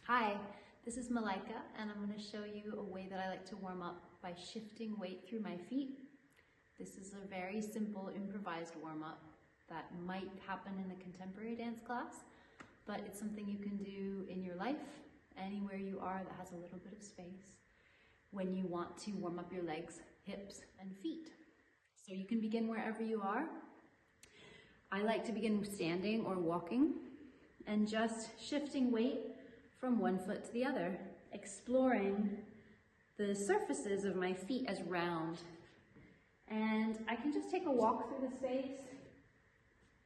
Hi, this is Malaika, and I'm going to show you a way that I like to warm up by shifting weight through my feet. This is a very simple improvised warm-up that might happen in a contemporary dance class, but it's something you can do in your life, anywhere you are that has a little bit of space, when you want to warm up your legs, hips, and feet. So you can begin wherever you are. I like to begin standing or walking and just shifting weight from one foot to the other, exploring the surfaces of my feet as round. And I can just take a walk through the space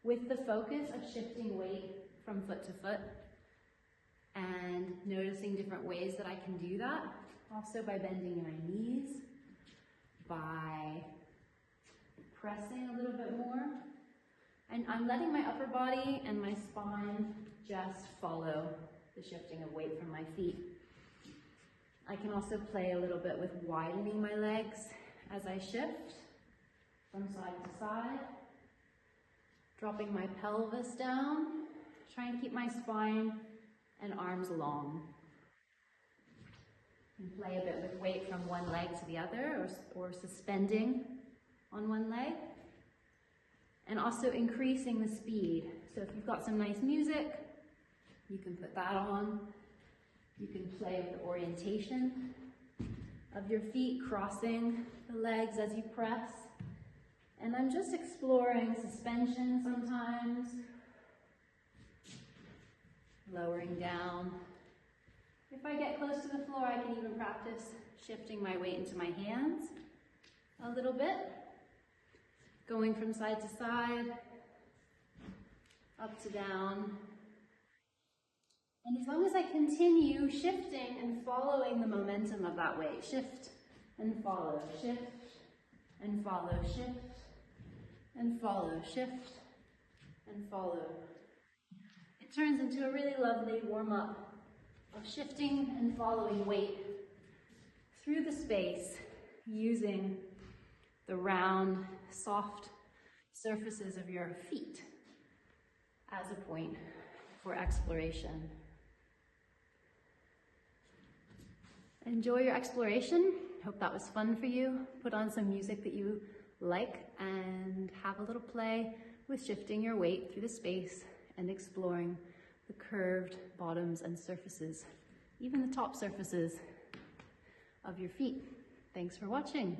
with the focus of shifting weight from foot to foot and noticing different ways that I can do that. Also by bending my knees, by pressing a little bit more. And I'm letting my upper body and my spine just follow the shifting of weight from my feet. I can also play a little bit with widening my legs as I shift from side to side, dropping my pelvis down, trying to keep my spine and arms long. And play a bit with weight from one leg to the other, or suspending on one leg. And also increasing the speed. So if you've got some nice music, you can put that on. You can play with the orientation of your feet, crossing the legs as you press. And I'm just exploring suspension sometimes, lowering down. If I get close to the floor, I can even practice shifting my weight into my hands a little bit, going from side to side, up to down. And as long as I continue shifting and following the momentum of that weight, shift and follow, shift and follow, shift and follow, shift and follow. It turns into a really lovely warm-up of shifting and following weight through the space using the round, soft surfaces of your feet as a point for exploration. Enjoy your exploration. Hope that was fun for you. Put on some music that you like and have a little play with shifting your weight through the space and exploring the curved bottoms and surfaces, even the top surfaces of your feet. Thanks for watching.